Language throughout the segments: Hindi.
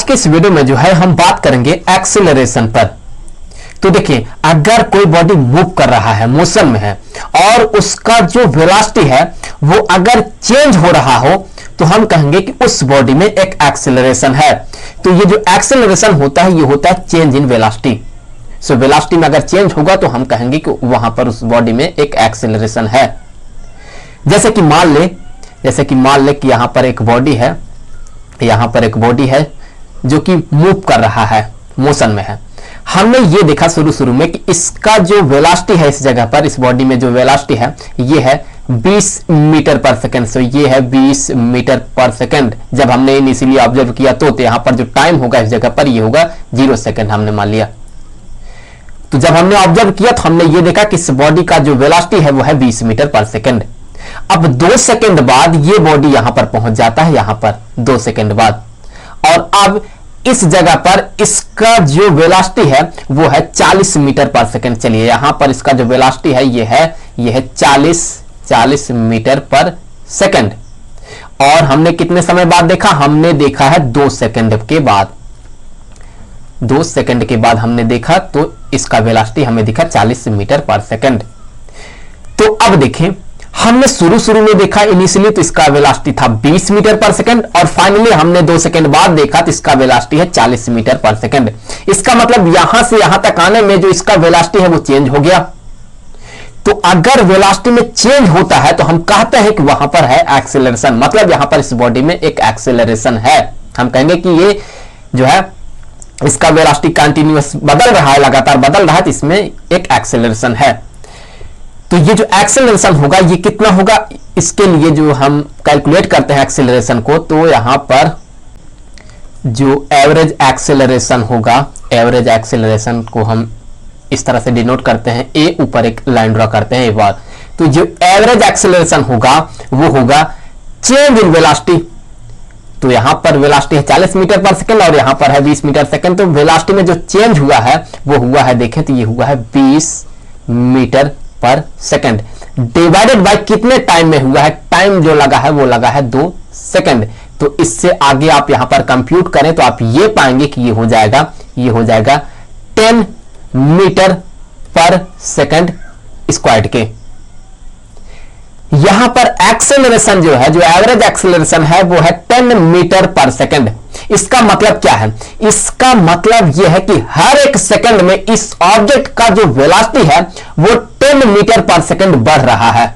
आज के इस वीडियो में जो है हम बात करेंगे एक्सीलरेशन पर। तो देखिए, अगर कोई बॉडी मूव कर रहा है, मोशन में है, और उसका जो वेलोसिटी है वो अगर चेंज हो रहा हो तो हम कहेंगे कि उस बॉडी में एक एक्सीलरेशन है। तो ये जो एक्सीलरेशन होता है ये होता है change in velocity. So velocity में अगर चेंज होगा तो हम कहेंगे कि वहां पर उस बॉडी में एक एक्सीलरेशन है। जैसे कि मान ले कि यहां पर एक बॉडी है, यहां पर एक बॉडी है जो कि मूव कर रहा है, मोशन में है। हमने ये देखा शुरू में कि इसका जो वेलोसिटी है इस जगह पर, इस बॉडी में जो वेलोसिटी है ये है 20 मीटर पर सेकंड। सो ये है 20 मीटर पर सेकंड। जब हमने इनिशियली ऑब्जर्व किया तो यहां पर जो टाइम होगा इस जगह पर ये होगा 0 सेकंड, हमने मान लिया। तो जब हमने ऑब्जर्व किया तो हमने ये देखा कि इस बॉडी का जो वेलोसिटी है वो है 20 मीटर पर सेकंड। अब 2 सेकंड बाद ये बॉडी यहां पर पहुंच जाता है, यहां पर 2 सेकंड बाद, और अब इस जगह पर इसका जो वेलोसिटी है वो है 40 मीटर पर सेकंड। चलिए, यहां पर इसका जो वेलोसिटी है ये है 40 मीटर पर सेकंड। और हमने कितने समय बाद देखा? हमने देखा है 2 सेकंड के बाद। 2 सेकंड के बाद हमने देखा तो इसका वेलोसिटी हमें दिखा 40 मीटर पर सेकंड। तो अब देखें, हमने शुरू में देखा इनिशियली तो इसका वेलोसिटी था 20 मीटर पर सेकंड, और फाइनली हमने 2 सेकंड बाद देखा तो इसका वेलोसिटी है 40 मीटर पर सेकंड। इसका मतलब यहां से यहां तक आने में जो इसका वेलोसिटी है वो चेंज हो गया। तो अगर वेलोसिटी में चेंज होता है तो हम कहते हैं कि वहां पर है एक्सेलरेशन, मतलब यहां पर इस बॉडी में एक एक्सेलरेशन है। हम कहेंगे कि ये जो है इसका वेलोसिटी कंटिन्यूअस बदल रहा है, लगातार बदल रहा है, तो इसमें एक एक्सेलरेशन है। तो ये जो एक्सेलरेशन होगा ये कितना होगा? इसके लिए जो हम कैलकुलेट करते हैं एक्सेलरेशन को, तो यहां पर जो एवरेज एक्सेलरेशन होगा, एवरेज एक्सेलरेशन को हम इस तरह से डिनोट करते हैं, ए ऊपर एक लाइन ड्रॉ करते हैं एक बार। तो जो एवरेज एक्सेलरेशन होगा वो होगा चेंज इन वेलोसिटी। तो यहां पर वेलोसिटी है 40 मीटर पर सेकंड और यहां पर है 20 मीटर सेकंड। तो वेलोसिटी में जो चेंज हुआ है वो हुआ है, देखें तो ये हुआ है 20 मीटर पर सेकंड, डिवाइडेड बाय कितने टाइम में हुआ है? टाइम जो लगा है वो लगा है 2 सेकंड। तो इससे आगे आप यहां पर कंप्यूट करें तो आप ये पाएंगे कि ये हो जाएगा 10 मीटर पर सेकंड स्क्वायर्ड के। यहां पर एक्सेलरेशन जो है, जो एवरेज एक्सेलरेशन है वो है 10 मीटर पर सेकंड। इसका मतलब क्या है? इसका मतलब यह है कि हर एक सेकंड में इस ऑब्जेक्ट का जो वेलोसिटी है वो 10 मीटर पर सेकंड बढ़ रहा है।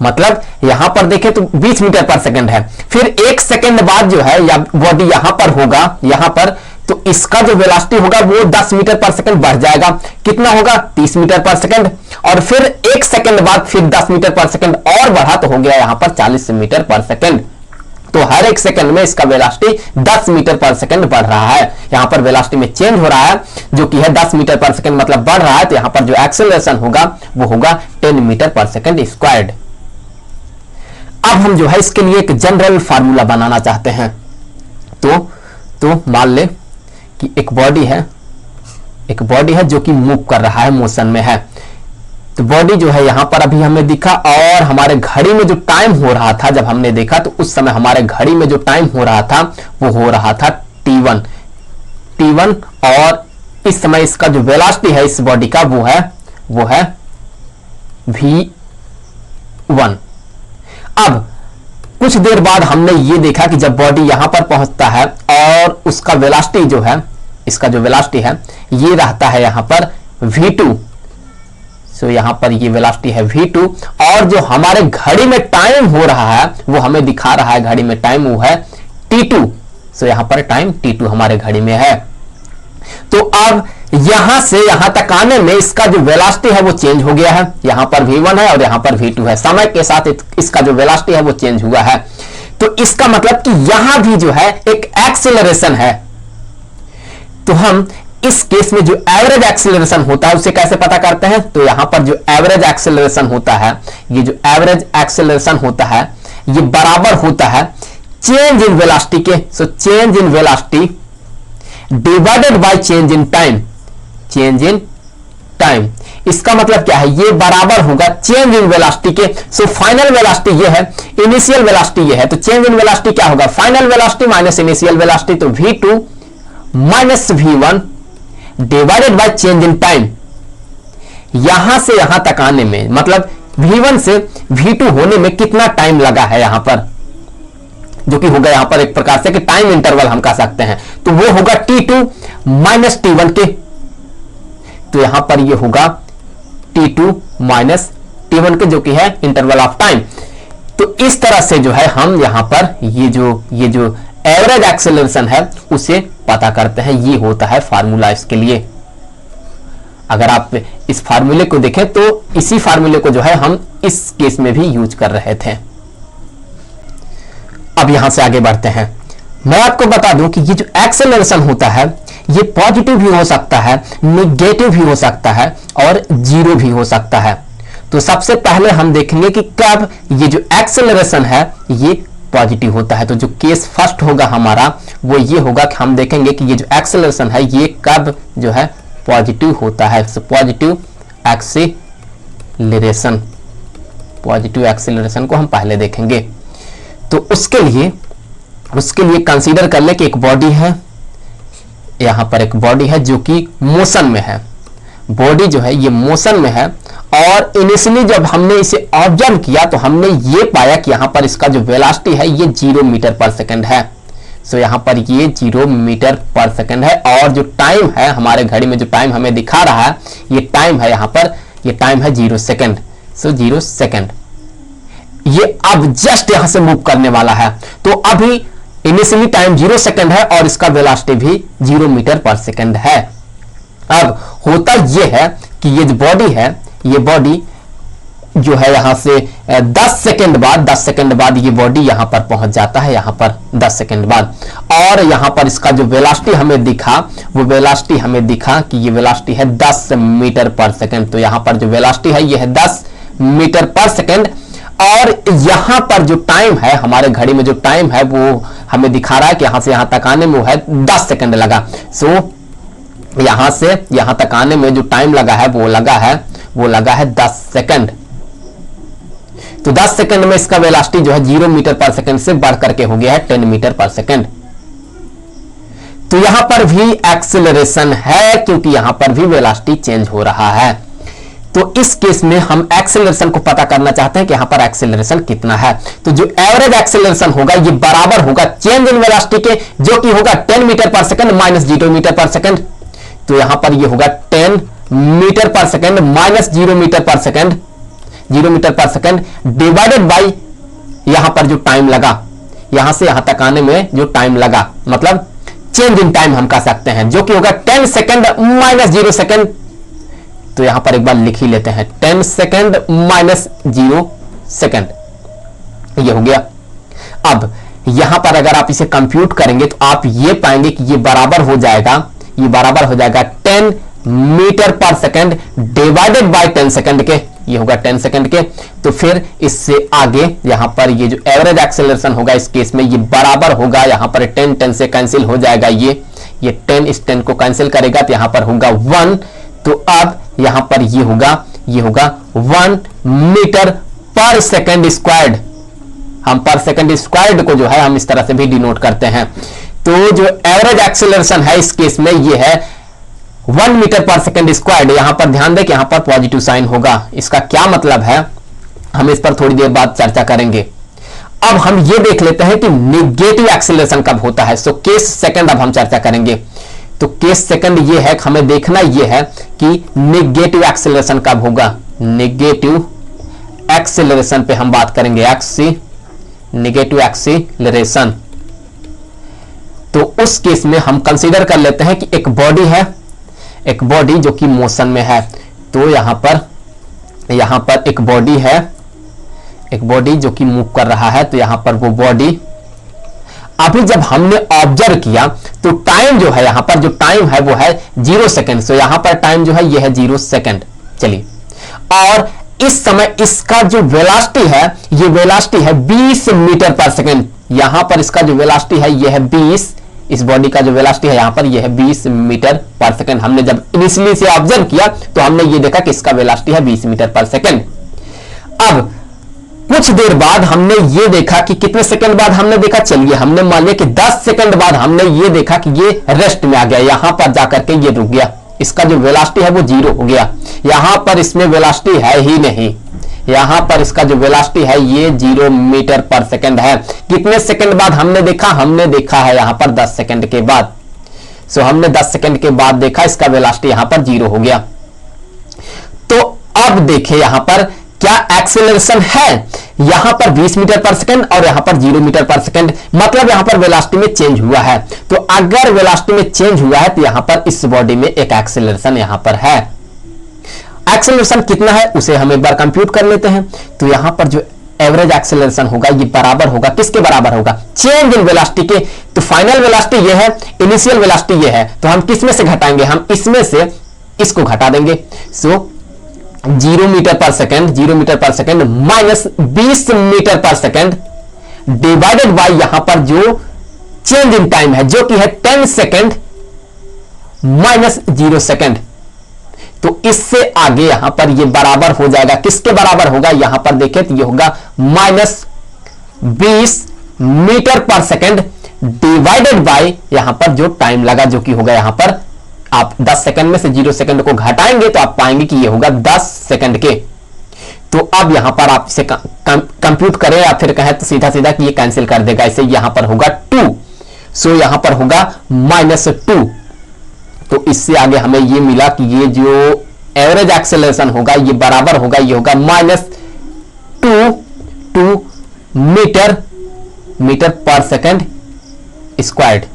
मतलब यहां पर देखें तो 20 मीटर पर सेकंड है, फिर 1 सेकंड बाद जो है या बॉडी यहां पर होगा, यहां पर, तो इसका जो वेलोसिटी होगा वो 10 मीटर पर सेकंड बढ़ जाएगा। कितना होगा? 30 मीटर पर सेकंड। और फिर 1 सेकंड बाद फिर 10 मीटर पर सेकंड और बढ़ा तो हो गया यहां पर 40 मीटर पर सेकंड। तो हर एक सेकंड में इसका वेलोसिटी 10 मीटर पर सेकंड बढ़ रहा है। यहां पर वेलोसिटी में चेंज हो रहा है जो कि है 10 मीटर पर सेकंड, मतलब बढ़ रहा है। तो यहां पर जो एक्सेलरेशन होगा वो होगा 10 मीटर पर सेकंड स्क्वायर्ड। अब हम जो है इसके लिए एक जनरल फार्मूला बनाना चाहते हैं। तो मान ले कि एक बॉडी है जो कि मूव कर रहा है, मोशन में है। तो बॉडी जो है यहां पर अभी हमें दिखा, और हमारे घड़ी में जो टाइम हो रहा था जब हमने देखा तो उस समय हमारे घड़ी में जो टाइम हो रहा था वो हो रहा था t1, और इस समय इसका जो वेलोसिटी है इस बॉडी का वो है v1। अब कुछ देर बाद हमने ये देखा कि जब बॉडी यहां पर पहुंचता है और उसका वेलोसिटी जो है, इसका जो वेलोसिटी है ये रहता है यहां पर v2। सो यहां पर ये वेलोसिटी है v2, और जो हमारे घड़ी में टाइम हो रहा है वो हमें दिखा रहा है घड़ी में टाइम वो है t2। सो यहां पर टाइम t2 हमारे घड़ी में है। तो अब यहां से यहां तक आने में इसका जो वेलोसिटी है वो चेंज हो गया है। यहां पर v1 है और यहां पर v2 है। समय के साथ इसका जो वेलोसिटी है वो चेंज हुआ है। तो इसका मतलब कि यहां भी जो है एक एक्सेलरेशन है। तो हम इस केस में जो एवरेज एक्सेलरेशन होता है उसे कैसे पता करते हैं? तो यहां पर जो एवरेज एक्सेलरेशन होता है, ये जो एवरेज एक्सेलरेशन होता है ये बराबर होता है चेंज इन वेलोसिटी के। So change in velocity divided by change in time, change in time. इसका मतलब क्या है, ये बराबर होगा चेंज इन वेलोसिटी के। सो फाइनल वेलोसिटी ये है, इनिशियल वेलोसिटी ये है, तो चेंज इन वेलोसिटी क्या होगा, final velocity minus initial velocity, तो v2 minus v1 divided by change in time. यहां से यहां तक आने में, मतलब v1 से v2 होने में कितना टाइम लगा है यहां पर, जो कि होगा यहां पर एक प्रकार से कि टाइम इंटरवल हम कह सकते हैं, तो वो होगा t2 माइनस t1 के। तो यहां पर ये होगा t2 माइनस t1 के, जो कि है इंटरवल ऑफ टाइम। तो इस तरह से जो है हम यहां पर ये जो एवरेज एक्सेलरेशन है उसे पता करते हैं। ये होता है फार्मूला इसके लिए। अगर आप इस फार्मूले को देखें तो इसी फार्मूले को जो है हम इस केस में भी यूज कर रहे थे। अब यहां से आगे बढ़ते हैं। मैं आपको बता दूं कि ये जो एक्सेलरेशन होता है ये पॉजिटिव भी हो सकता है, नेगेटिव भी हो सकता है और जीरो भी हो सकता है। तो सबसे पहले हम देखेंगे कि कब ये जो एक्सेलरेशन है ये पॉजिटिव होता है। तो जो केस फर्स्ट होगा हमारा वो ये होगा कि हम देखेंगे कि ये जो एक्सेलरेशन है ये कब जो है पॉजिटिव होता है। So positive acceleration, positive acceleration को हम पहले देखेंगे। तो उसके लिए कंसीडर कर ले कि एक बॉडी है, यहां पर एक बॉडी है जो कि मोशन में है। बॉडी जो है ये मोशन में है और इनिशियली जब हमने इसे ऑब्जर्व किया तो हमने ये पाया कि यहां पर इसका जो वेलोसिटी है ये 0 मीटर पर सेकंड है। सो यहां पर ये 0 मीटर पर सेकंड है और जो टाइम है हमारे घड़ी में, जो टाइम हमें दिखा रहा है ये टाइम है, यहां पर ये टाइम है 0 सेकंड। सो 0 सेकंड ये अब जस्ट यहां से मूव करने वाला है। तो अभी इनिशियली टाइम 0 सेकंड है और इसका वेलोसिटी भी 0 मीटर पर सेकंड है। अब होता यह है कि ये जो बॉडी है, ये बॉडी जो है यहां से 10 सेकंड बाद ये बॉडी यहां पर पहुंच जाता है, यहां पर 10 सेकंड बाद। और यहां पर इसका जो वेलोसिटी हमें दिखा, वो वेलोसिटी हमें दिखा कि ये वेलोसिटी है 10 मीटर पर सेकंड। तो यहां पर जो वेलोसिटी है ये है 10 मीटर पर सेकंड और यहां पर जो टाइम है, हमारे घड़ी में जो टाइम है वो हमें दिखा रहा है कि यहां से यहां तक आने में वो है 10 सेकंड लगा। सो यहां से यहां तक आने में जो टाइम लगा है वो लगा है 10 सेकंड। तो 10 सेकंड में इसका वेलोसिटी जो है 0 मीटर पर सेकंड से बढ़ करके हो गया है 10 मीटर पर सेकंड। तो यहां पर भी एक्सेलरेशन है क्योंकि यहां पर भी वेलोसिटी चेंज हो रहा है। तो इस केस में हम एक्सेलरेशन को पता करना चाहते हैं कि यहां पर एक्सेलरेशन कितना है। तो जो एवरेज एक्सेलरेशन होगा ये बराबर होगा चेंज इन वेलोसिटी के, जो कि होगा 10 मीटर पर सेकंड माइनस 0 मीटर पर सेकंड। तो यहां पर ये होगा 10 मीटर पर सेकंड माइनस 0 मीटर पर सेकंड, 0 मीटर पर सेकंड डिवाइडेड बाय यहां पर जो टाइम लगा, यहां से यहां तक आने में जो टाइम लगा, मतलब चेंज इन टाइम हम कह सकते हैं, जो कि होगा 10 सेकंड माइनस 0 सेकंड। तो यहां पर एक बार लिख ही लेते हैं 10 सेकंड माइनस 0 सेकंड, ये हो गया। अब यहां पर अगर आप इसे कंप्यूट करेंगे तो आप ये पाएंगे कि ये बराबर हो जाएगा 10 मीटर पर सेकंड डिवाइडेड बाय 10 सेकंड के, ये होगा 10 सेकंड के। तो फिर इससे आगे यहां पर ये जो एवरेज एक्सेलरेशन होगा इस केस में ये बराबर होगा, यहां पर 10 से कैंसिल हो जाएगा, ये 10 इस 10 को कैंसिल करेगा तो यहां पर होगा 1। तो अब यहां पर ये होगा 1 मीटर पर सेकंड स्क्वायर्ड। हम पर सेकंड स्क्वायर्ड को जो है हम इस तरह से भी डिनोट करते हैं। तो जो एवरेज एक्सेलरेशन है इस केस में ये है 1 मीटर पर सेकंड स्क्वायर्ड। यहां पर ध्यान दें कि यहां पर पॉजिटिव साइन होगा। इसका क्या मतलब है हम इस पर थोड़ी देर बाद चर्चा करेंगे। अब हम ये देख लेते हैं कि नेगेटिव एक्सेलरेशन कब होता है। सो केस सेकंड अब हम चर्चा करेंगे। तो केस सेकंड ये है, हमें देखना ये है कि नेगेटिव एक्सेलरेशन कब होगा। नेगेटिव एक्सेलरेशन पे हम बात करेंगे, नेगेटिव एक्सेलरेशन। तो उस केस में हम कंसीडर कर लेते हैं कि एक बॉडी है, एक बॉडी जो कि मोशन में है। तो यहां पर एक बॉडी है, एक बॉडी जो कि मूव कर रहा है। तो यहां पर वो बॉडी अभी जब हमने ऑब्जर्व किया तो टाइम जो है, यहां पर जो टाइम है वो है 0 सेकंड। सो यहां पर टाइम जो है ये है 0 सेकंड। चलिए, और इस समय इसका जो वेलोसिटी है ये वेलोसिटी है 20 मीटर पर सेकंड। यहां पर इसका जो वेलोसिटी है ये है 20 इस बॉडी का जो वेलोसिटी है यहां पर ये है 20 मीटर पर सेकंड। हमने जब इनिशियली से ऑब्जर्व किया तो हमने ये देखा कि इसका वेलोसिटी है 20 मीटर पर सेकंड। अब कुछ देर बाद हमने ये देखा कि कितने सेकंड बाद हमने देखा, चलिए हमने मान लिया कि 10 सेकंड बाद हमने ये देखा कि ये रेस्ट में आ गया, यहां पर जाकर के ये रुक गया, इसका जो वेलोसिटी है वो 0 हो गया। यहां पर इसमें वेलोसिटी है ही नहीं, यहां पर इसका जो वेलोसिटी है ये 0 मीटर पर सेकंड है। कितने सेकंड बाद हमने देखा, हमने देखा है यहां पर 10 सेकंड के बाद। सो हमने 10 सेकंड के बाद देखा इसका वेलोसिटी यहां पर 0 हो गया। तो अब देखिए यहां पर क्या एक्सेलरेशन है, यहां पर 20 मीटर पर सेकंड और यहां पर 0 मीटर पर सेकंड, मतलब यहां पर वेलोसिटी में चेंज हुआ है। तो अगर वेलोसिटी में चेंज हुआ है तो यहां पर इस बॉडी में एक एक्सेलरेशन यहां पर है। एक्सेलरेशन कितना है उसे हम एक बार कंप्यूट कर लेते हैं। तो यहां पर जो एवरेज एक्सेलरेशन होगा ये बराबर होगा, किसके बराबर होगा, चेंज इन वेलोसिटी के। तो फाइनल वेलोसिटी ये है, इनिशियल वेलोसिटी ये है, तो हम किस में से घटाएंगे, हम इसमें से इसको घटा देंगे। सो 0 मीटर पर सेकंड, 0 मीटर पर सेकंड माइनस 20 मीटर पर सेकंड डिवाइडेड बाय यहां पर जो चेंज इन टाइम है जो कि है 10 सेकंड माइनस 0 सेकंड। तो इससे आगे यहां पर ये बराबर हो जाएगा, किसके बराबर होगा, यहां पर देखें तो ये होगा माइनस 20 मीटर पर सेकंड डिवाइडेड बाय यहां पर जो टाइम लगा जो कि होगा यहां पर आप 10 सेकंड में से 0 सेकंड को घटाएंगे तो आप पाएंगे कि ये होगा 10 सेकंड के। तो अब यहां पर आप इसे कंप्यूट करें या फिर कहें तो सीधा सीधा कि ये कैंसिल कर देगा, इसे यहां पर होगा 2, सो यहां पर होगा -2। तो इससे आगे हमें ये मिला कि ये जो एवरेज एक्सेलरेशन होगा ये बराबर होगा, ये होगा -2 मीटर पर सेकंड स्क्वायर्ड।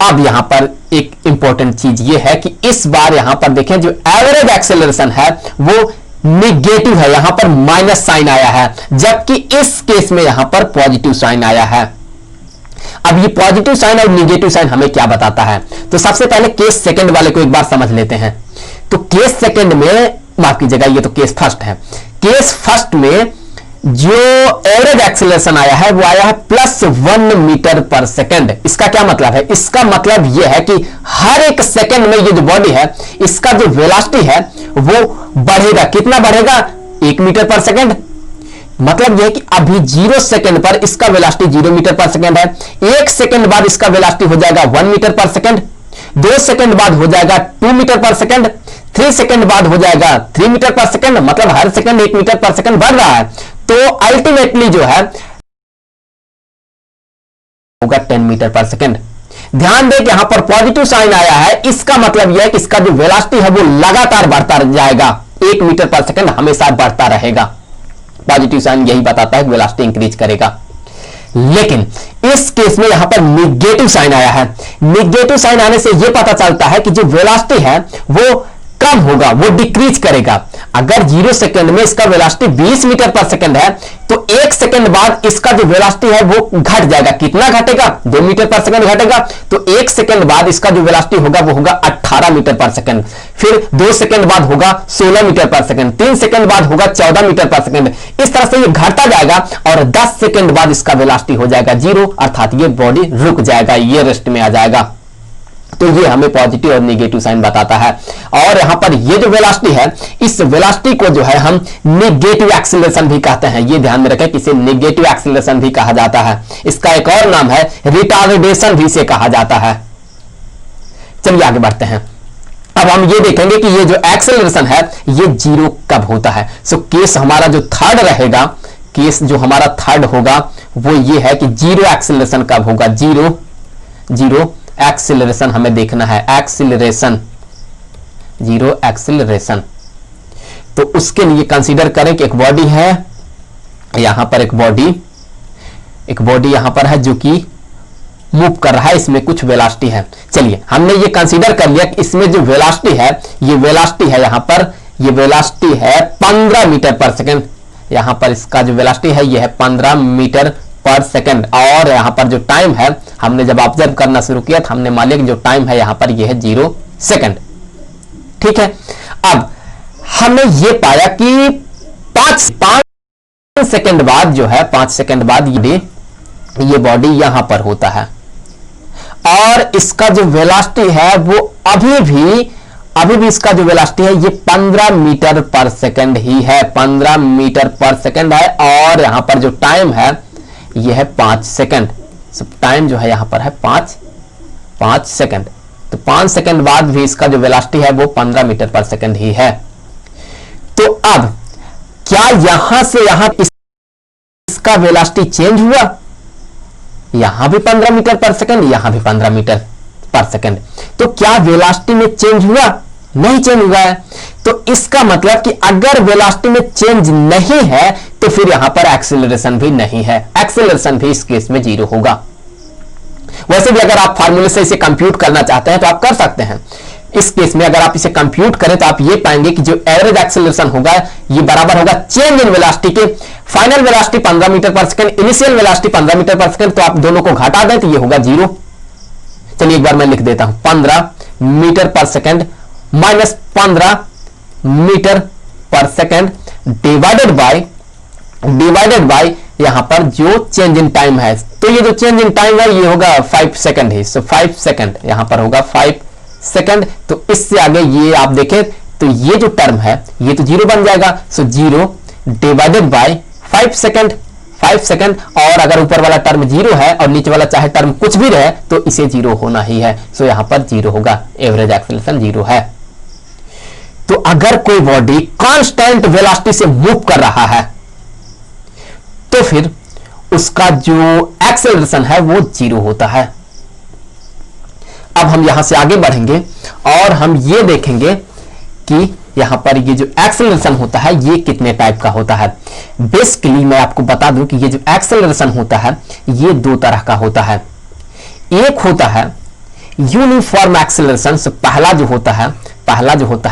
अब यहां पर एक इंपॉर्टेंट चीज ये है कि इस बार यहां पर देखें जो एवरेज एक्सेलरेशन है वो निगेटिव है, यहां पर माइनस साइन आया है, जबकि इस केस में यहां पर पॉजिटिव साइन आया है। अब ये पॉजिटिव साइन और निगेटिव साइन हमें क्या बताता है, तो सबसे पहले केस सेकंड वाले को एक बार समझ लेते हैं। तो केस सेकंड में, माफ कीजिएगा ये तो केस फर्स्ट है, केस फर्स्ट में जो एवरेज एक्सेलरेशन आया है वो आया है +1 मीटर पर सेकंड। इसका क्या मतलब है, इसका मतलब यह है कि हर एक सेकंड में ये जो बॉडी है इसका जो वेलोसिटी है वो बढ़ेगा, कितना बढ़ेगा, 1 मीटर पर सेकंड। मतलब यह है कि अभी 0 सेकंड पर इसका वेलोसिटी 0 मीटर पर सेकंड है, 1 सेकंड बाद इसका वेलोसिटी हो जाएगा 1 मीटर पर सेकंड, 2 सेकंड बाद हो जाएगा 2 मीटर पर सेकंड, 3 सेकंड बाद हो जाएगा 3 मीटर पर सेकंड, मतलब हर सेकंड 1 मीटर पर सेकंड बढ़ रहा है। तो अल्टीमेटली जो है होगा 10 मीटर पर सेकंड। ध्यान दें कि यहां पर पॉजिटिव साइन आया है, इसका मतलब यह है कि इसका जो वेलोसिटी है वो लगातार बढ़ता जाएगा, 1 मीटर पर सेकंड हमेशा बढ़ता रहेगा। पॉजिटिव साइन यही बताता है कि वेलोसिटी इंक्रीज करेगा। लेकिन इस केस में यहां पर निगेटिव साइन आया है, निगेटिव साइन आने से यह पता चलता है कि जो वेलोसिटी है वो कम होगा, वो डिक्रीज करेगा। अगर 0 सेकंड में इसका वेलोसिटी 20 मीटर पर सेकंड है तो 1 सेकंड बाद इसका जो वेलोसिटी है वो घट जाएगा, कितना घटेगा, 2 मीटर पर सेकंड घटेगा। तो 1 सेकंड बाद इसका जो वेलोसिटी होगा वो होगा 18 मीटर पर सेकंड, फिर 2 सेकंड बाद होगा 16 मीटर पर सेकंड, 3 सेकंड बाद होगा 14 मीटर पर सेकंड। इस तरह से ये घटता जाएगा और 10 सेकंड बाद इसका वेलोसिटी हो जाएगा 0, अर्थात ये बॉडी रुक जाएगा, ये रेस्ट में आ जाएगा। तो ये हमें पॉजिटिव और नेगेटिव साइन बताता है। और यहां पर ये जो वेलोसिटी है इस वेलोसिटी को जो है हम नेगेटिव एक्सीलरेशन भी कहते हैं, ये ध्यान में रखें कि इसे नेगेटिव एक्सीलरेशन भी कहा जाता है। इसका एक और नाम है रिटार्डेशन भी इसे कहा जाता है। चलिए आगे बढ़ते हैं। अब हम ये देखेंगे कि ये जो एक्सेलरेशन है ये 0 कब होता है। सो केस हमारा जो थर्ड रहेगा, केस जो हमारा थर्ड होगा वो ये है कि 0 एक्सेलरेशन कब होगा, 0 एक्सीलरेशन हमें देखना है, एक्सीलरेशन, 0 एक्सीलरेशन। तो उसके लिए कंसीडर करें कि एक बॉडी है, यहां पर एक बॉडी यहां पर है जो कि मूव कर रहा है, इसमें कुछ वेलोसिटी है। चलिए हमने ये कंसीडर कर लिया कि इसमें जो वेलोसिटी है ये वेलोसिटी है, यहां पर ये वेलोसिटी है 15 मीटर पर सेकंड। यहां पर इसका जो वेलोसिटी है ये है 15 मीटर पर सेकंड। और यहां पर जो टाइम है हमने जब ऑब्जर्व करना शुरू किया तो हमने मान लिया कि जो टाइम है यहां पर ये है 0 सेकंड। ठीक है, अब हमने ये पाया कि 5 सेकंड बाद जो है 5 सेकंड बाद ये बॉडी यहां पर होता है, और इसका जो वेलोसिटी है वो अभी भी इसका जो वेलोसिटी है ये 15 मीटर पर सेकंड ही है, 15 मीटर पर सेकंड है। और यहां पर जो टाइम है ये है 5 सेकंड। टाइम जो है यहां पर है 5 सेकंड। तो 5 सेकंड बाद भी इसका जो वेलोसिटी है वो 15 मीटर पर सेकंड ही है। तो अब क्या यहां से यहां इसका वेलोसिटी चेंज हुआ? यहां भी 15 मीटर पर सेकंड, यहां भी 15 मीटर पर सेकंड। तो क्या वेलोसिटी में चेंज हुआ? नहीं चेंज हुआ है। तो इसका मतलब कि अगर वेलोसिटी में चेंज नहीं है तो फिर यहां पर एक्सीलरेशन भी नहीं है, एक्सीलरेशन भी इस केस में 0 होगा। वैसे भी अगर आप फार्मूले से इसे कंप्यूट करना चाहते हैं तो आप कर सकते हैं। इस केस में अगर आप इसे कंप्यूट करें तो आप ये पाएंगे कि जो एवरेज एक्सीलरेशन होगा ये बराबर होगा चेंज इन वेलोसिटी के। फाइनल वेलोसिटी 15 मीटर पर सेकंड, इनिशियल वेलोसिटी 15 मीटर पर सेकंड, तो आप दोनों को घटा दें तो ये होगा 0। चलिए एक बार मैं लिख देता हूं, 15 मीटर पर सेकंड माइनस 15 मीटर पर सेकंड डिवाइडेड बाय यहां पर जो चेंज इन टाइम है। तो ये जो चेंज इन टाइम है ये होगा 5 सेकंड ही। सो 5 सेकंड यहां पर होगा 5 सेकंड। तो इससे आगे ये आप देखें तो ये जो टर्म है ये तो 0 बन जाएगा। सो 0 डिवाइडेड बाय 5 सेकंड, 5 सेकंड। और अगर ऊपर वाला टर्म 0 है और नीचे वाला चाहे टर्म कुछ भी रहे तो इसे 0 होना ही है। सो यहां पर 0 होगा, एवरेज एक्सीलरेशन 0 है। तो अगर कोई बॉडी कांस्टेंट वेलोसिटी से मूव कर रहा है तो फिर उसका जो एक्सेलरेशन है वो 0 होता है। अब हम यहां से आगे बढ़ेंगे और हम ये देखेंगे कि यहां पर ये जो एक्सेलरेशन होता है ये कितने टाइप का होता है। बेसिकली मैं आपको बता दूं कि ये जो एक्सेलरेशन होता है ये 2 तरह का होता है। एक होता है यूनिफॉर्म एक्सेलरेशन। पहला जो होता है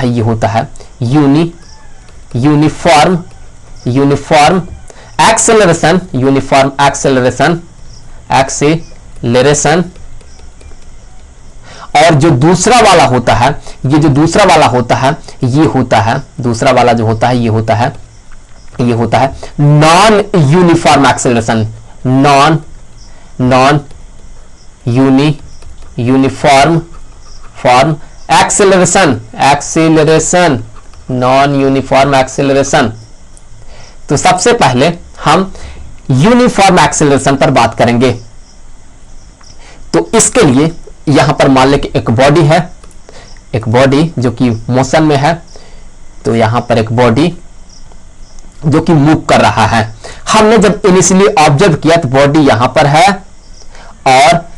ये होता है यूनिफॉर्म एक्सेलरेशन। और जो दूसरा वाला होता है ये होता है non uniform acceleration. Non uniform acceleration. तो सबसे पहले हम यूनिफॉर्म एक्सेलरेशन पर बात करेंगे। तो इसके लिए यहां पर मान लें कि एक बॉडी जो कि मोशन में है। तो यहां पर एक बॉडी जो कि मूव कर रहा है। हमने जब इनिशियली ऑब्जर्व किया तो बॉडी यहां पर है और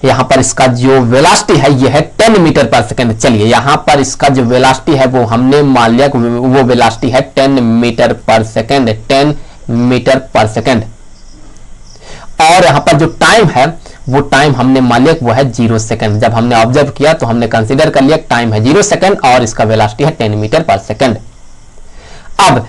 यहां पर इसका जो वेलोसिटी है ये है 10 मीटर पर सेकंड। चलिए यहां पर इसका जो वेलोसिटी है वो हमने मान लिया वो वेलोसिटी है 10 मीटर पर सेकंड, 10 मीटर पर सेकंड। और यहां पर जो टाइम है वो टाइम हमने मान लिया वो है 0 सेकंड। जब हमने ऑब्जर्व किया तो हमने कंसीडर कर लिया टाइम है 0 सेकंड और इसका वेलोसिटी है 10 मीटर पर सेकंड। अब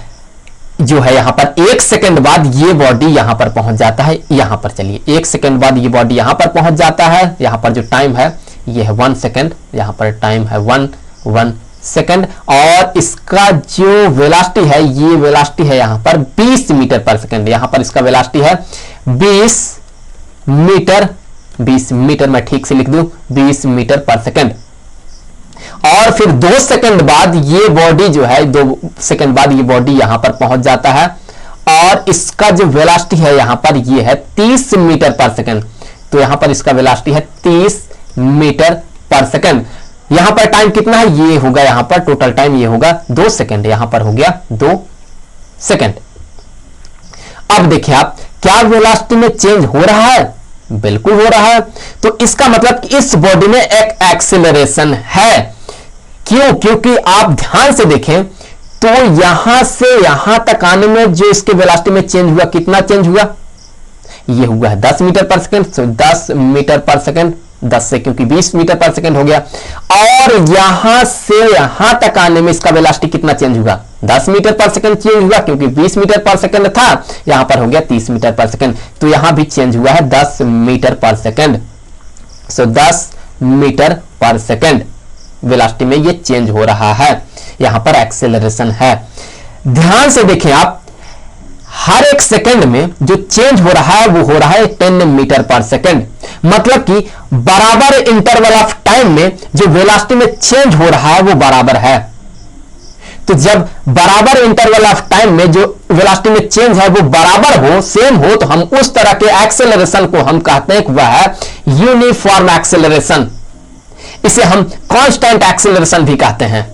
जो है यहां पर 1 सेकंड बाद ये बॉडी यहां पर पहुंच जाता है। यहां पर चलिए 1 सेकंड बाद ये बॉडी यहां पर पहुंच जाता है। यहां पर जो टाइम है ये है 1 सेकंड, यहां पर टाइम है 1 सेकंड। और इसका जो वेलोसिटी है ये वेलोसिटी है यहां पर 20 मीटर पर सेकंड। यहां पर इसका वेलोसिटी है 20 मीटर, मैं ठीक से लिख दूं 20 मीटर पर सेकंड। और फिर 2 सेकंड बाद ये बॉडी जो है 2 सेकंड बाद ये बॉडी यहां पर पहुंच जाता है और इसका जो वेलोसिटी है यहां पर ये है 30 मीटर पर सेकंड। तो यहां पर इसका वेलोसिटी है 30 मीटर पर सेकंड। यहां पर टाइम कितना है ये होगा, यहां पर टोटल टाइम ये होगा 2 सेकंड। यहां पर हो गया 2 सेकंड। अब देखिए आप क्या वेलोसिटी में चेंज हो रहा है? बिल्कुल हो रहा है। तो इसका मतलब कि इस बॉडी में एक एक्सीलरेशन है। क्यों? क्योंकि आप ध्यान से देखें तो यहां से यहां तक आने में जो इसके वेलोसिटी में चेंज हुआ, कितना चेंज हुआ? ये हुआ है 10 मीटर पर सेकंड। तो 10 मीटर पर सेकंड, 10 से क्योंकि 20 मीटर पर सेकंड हो गया। और यहां से यहां तक आने में इसका वेलोसिटी कितना चेंज हुआ? 10 मीटर पर सेकंड चेंज हुआ क्योंकि 20 मीटर पर सेकंड था, यहां पर हो गया 30 मीटर पर सेकंड। तो यहां भी चेंज हुआ है 10 मीटर पर सेकंड। सो 10 मीटर पर सेकंड वेलोसिटी में ये चेंज हो रहा है। यहां पर एक्सेलरेशन है। ध्यान से देखें आप, हर एक सेकंड में जो चेंज हो रहा है वो हो रहा है 10 मीटर पर सेकंड। मतलब कि बराबर इंटरवल ऑफ टाइम में जो वेलोसिटी में चेंज हो रहा है वो बराबर है। तो जब बराबर इंटरवल ऑफ टाइम में जो वेलोसिटी में चेंज है वो बराबर हो, सेम हो, तो हम उस तरह के एक्सेलरेशन को हम कहते हैं कि वह है यूनिफॉर्म एक्सेलरेशन। इसे हम कांस्टेंट एक्सेलरेशन भी कहते हैं।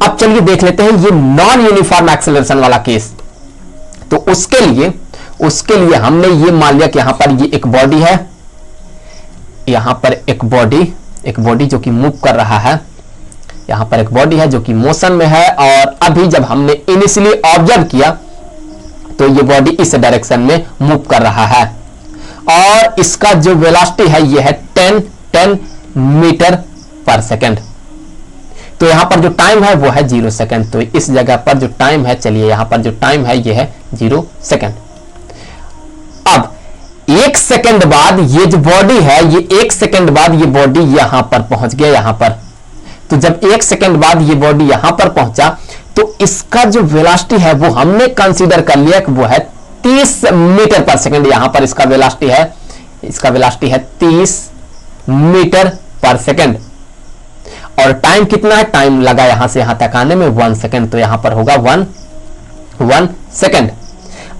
अब चलिए देख लेते हैं ये नॉन यूनिफॉर्म एक्सेलरेशन वाला केस। तो उसके लिए हमने ये मान लिया कि यहां पर ये एक बॉडी है, यहां पर एक बॉडी जो कि मूव कर रहा है, यहां पर एक बॉडी है जो कि मोशन में है, और अभी जब हमने इनिशियली ऑब्जर्व किया तो ये बॉडी इस डायरेक्शन में मूव कर रहा है, और इसका जो वेलोसिटी है ये है 10 मीटर पर सेकंड। तो यहां पर जो टाइम है वो है 0 सेकंड। तो इस जगह पर जो टाइम है, चलिए यहां पर जो टाइम है ये है 0 सेकंड। अब 1 सेकंड बाद ये जो बॉडी है, ये 1 सेकंड बाद ये बॉडी यहां पर पहुंच गया, यहां पर। तो जब 1 सेकंड बाद ये बॉडी यहां पर पहुंचा तो इसका जो वेलोसिटी है वो हमने कंसीडर कर लिया कि वो है 30 मीटर पर सेकंड। यहां पर इसका वेलोसिटी है 30 मीटर पर सेकंड। और टाइम कितना है, टाइम लगा यहां से यहां तक आने में 1 सेकंड। तो यहां पर होगा 1 सेकंड।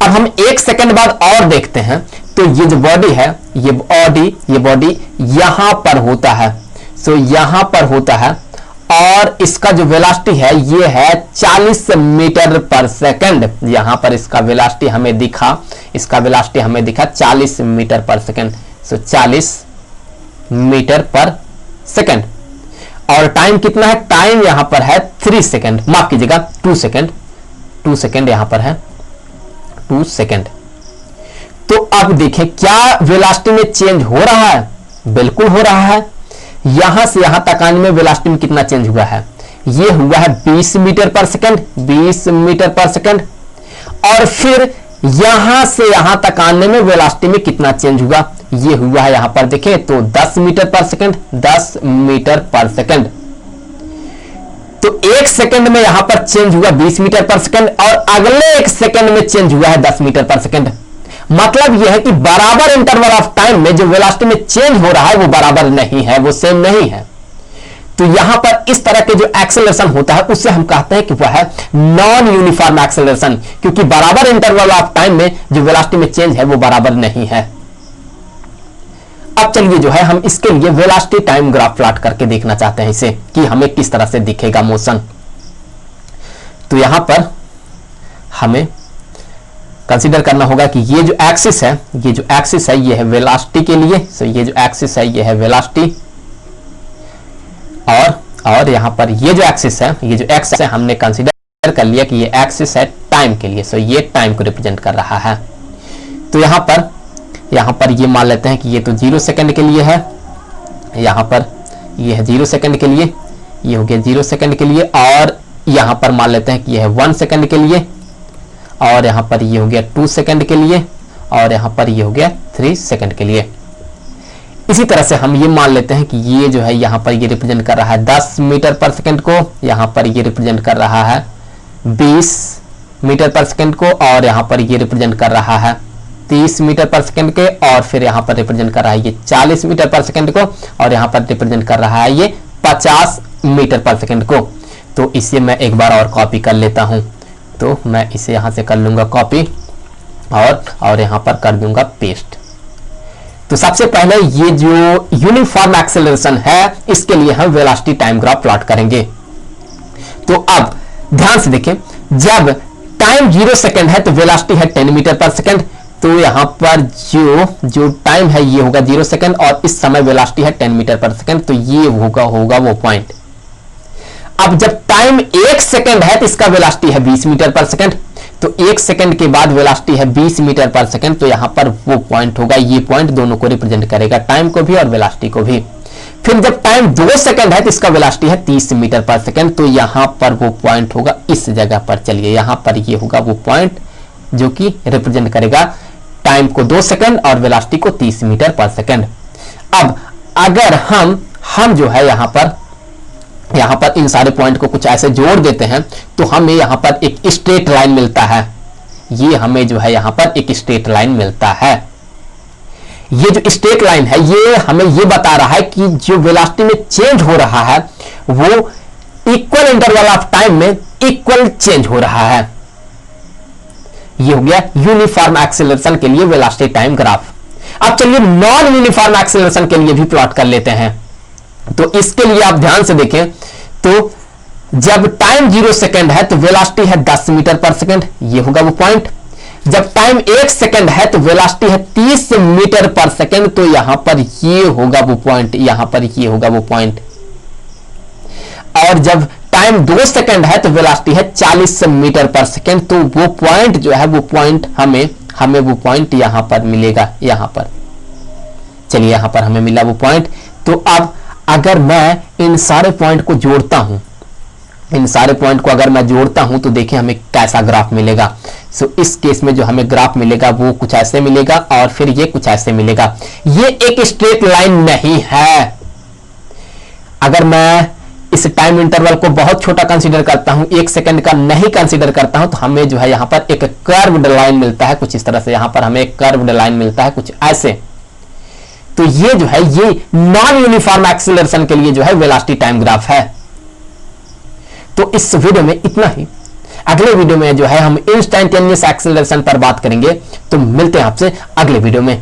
अब हम 1 सेकंड बाद और देखते हैं, तो ये जो बॉडी है, ये बॉडी यहां पर होता है। सो यहां पर होता है, और इसका जो वेलोसिटी है ये है 40 मीटर पर सेकंड। यहां पर इसका वेलोसिटी हमें दिखा 40 मीटर पर सेकंड। सो 40 मीटर पर सेकंड। और टाइम कितना है, टाइम यहां पर है 3 सेकंड, माफ कीजिएगा 2 सेकंड यहां पर है 2 सेकंड। तो अब देखें क्या वेलोसिटी में चेंज हो रहा है, बिल्कुल हो रहा है। यहां से यहां तक आने में वेलोसिटी में कितना चेंज हुआ है, ये हुआ है 20 मीटर पर सेकंड, 20 मीटर पर सेकंड। और फिर यहां से यहां तक आने में वेलोसिटी में कितना चेंज हुआ, ये हुआ है यहां पर देखें तो 10 मीटर पर सेकंड, 10 मीटर पर सेकंड। तो 1 सेकंड में यहां पर चेंज हुआ 20 मीटर पर सेकंड, और अगले 1 सेकंड में चेंज हुआ है 10 मीटर पर सेकंड। मतलब यह है कि बराबर इंटरवल ऑफ टाइम में जो वेलोसिटी में चेंज हो रहा है वो बराबर नहीं है, वो सेम नहीं है। तो यहां पर इस तरह के जो एक्सेलरेशन होता है उससे हम कहते हैं कि वह है नॉन यूनिफॉर्म एक्सेलरेशन, क्योंकि बराबर इंटरवल ऑफ टाइम में जो वेलोसिटी में चेंज है वो बराबर नहीं है। अब चलिए जो है हम इसके लिए वेलोसिटी टाइम ग्राफ प्लॉट करके देखना चाहते हैं इसे, कि हमें किस तरह से दिखेगा मोशन। तो यहां पर हमें कंसीडर करना होगा कि ये जो एक्सिस है ये है वेलोसिटी के लिए। सो ये जो एक्सिस है ये है वेलोसिटी, और यहां पर ये जो एक्सिस है हमने कंसीडर कर लिया कि ये एक्सिस है टाइम के लिए। सो ये टाइम को रिप्रेजेंट कर रहा है। तो यहां पर ये मान लेते हैं कि ये तो 0 सेकंड के लिए है, यहां पर ये है 0 सेकंड के लिए, ये हो गया 0 सेकंड के लिए, और यहां पर मान लेते हैं कि ये है 1 सेकंड के लिए, और यहां पर ये हो गया 2 सेकंड के लिए, और यहां पर ये हो गया 3 सेकंड के लिए। इसी तरह से हम ये मान लेते हैं कि ये जो है यहां पर ये रिप्रेजेंट कर रहा है 10 मीटर पर सेकंड को, यहां पर ये रिप्रेजेंट कर रहा है 20 मीटर पर सेकंड को, और यहां पर ये रिप्रेजेंट कर रहा है 30 मीटर पर सेकंड के, और फिर यहां पर रिप्रेजेंट कर रहा है ये 40 मीटर पर सेकंड को, और यहां पर रिप्रेजेंट कर रहा है ये 50 मीटर पर सेकंड को। तो इसे मैं एक बार और कॉपी कर लेता हूं। तो मैं इसे यहां से कर लूंगा कॉपी, और यहां पर कर दूंगा पेस्ट। तो सबसे पहले ये जो यूनिफॉर्म एक्सेलरेशन है इसके लिए हम वेलोसिटी टाइम ग्राफ प्लॉट करेंगे। तो अब ध्यान से देखें, जब टाइम 0 सेकंड है तो वेलोसिटी है 10 मीटर पर सेकंड। तो यहां पर जो टाइम है ये होगा 0 सेकंड, और इस समय वेलोसिटी है 10 मीटर पर सेकंड। तो ये होगा वो पॉइंट। अब जब टाइम 1 सेकंड है तो इसका वेलोसिटी है 20 मीटर पर सेकंड। तो 1 सेकंड के बाद वेलोसिटी है 20 मीटर पर सेकंड। तो यहां पर वो पॉइंट होगा, ये पॉइंट दोनों को रिप्रेजेंट करेगा, टाइम को भी और वेलोसिटी को भी। फिर जब टाइम 2 सेकंड है तो इसका वेलोसिटी है 30 मीटर पर सेकंड। तो यहां पर वो पॉइंट होगा इस जगह पर। चलिए यहां पर ये होगा वो पॉइंट जो कि रिप्रेजेंट करेगा टाइम को 2 सेकंड और वेलोसिटी को 30 मीटर पर सेकंड। अब अगर हम जो है यहां पर इन सारे पॉइंट को कुछ ऐसे जोड़ देते हैं तो हमें यहां पर एक स्ट्रेट लाइन मिलता है। ये हमें जो है यहां पर एक स्ट्रेट लाइन मिलता है। ये जो स्ट्रेट लाइन है ये हमें ये बता रहा है कि जो वेलोसिटी में चेंज हो रहा है वो इक्वल इंटरवल ऑफ टाइम में इक्वल चेंज हो रहा है। ये हो गया यूनिफॉर्म एक्सेलरेशन के लिए वेलोसिटी टाइम ग्राफ। अब चलिए नॉन यूनिफॉर्म एक्सेलरेशन के लिए भी प्लॉट कर लेते हैं। तो इसके लिए आप ध्यान से देखें तो जब टाइम 0 सेकंड है तो वेलोसिटी है 10 मीटर पर सेकंड, ये होगा वो पॉइंट। जब टाइम 1 सेकंड है तो वेलोसिटी है 30 मीटर पर सेकंड, तो यहां पर ये होगा वो पॉइंट, यहां पर ये होगा वो पॉइंट। और जब टाइम 2 सेकंड है तो वेलोसिटी है 40 मीटर पर सेकंड, तो वो पॉइंट जो है वो पॉइंट हमें वो पॉइंट यहां पर मिलेगा, यहां पर। चलिए यहां पर हमें मिला वो पॉइंट। तो अब अगर मैं इन सारे पॉइंट को जोड़ता हूं, इन सारे पॉइंट को अगर मैं जोड़ता हूं तो देखिए हमें कैसा ग्राफ मिलेगा। सो इस केस में जो हमें ग्राफ मिलेगा वो कुछ ऐसे मिलेगा और फिर ये कुछ ऐसे मिलेगा। ये एक स्ट्रेट लाइन नहीं है। अगर मैं इस टाइम इंटरवल को बहुत छोटा कंसीडर करता हूं, 1 सेकंड का नहीं कंसीडर करता हूं, तो हमें जो है यहां पर एक कर्व्ड लाइन मिलता है कुछ इस तरह से। यहां पर हमें एक कर्व्ड लाइन मिलता है कुछ ऐसे। तो ये जो है ये नॉन यूनिफॉर्म एक्सीलरेशन के लिए जो है वेलोसिटी टाइम ग्राफ है। तो इस वीडियो में इतना ही। अगले वीडियो में जो है हम इंस्टैंटेनियस एक्सीलरेशन पर बात करेंगे। तो मिलते हैं आपसे अगले वीडियो में।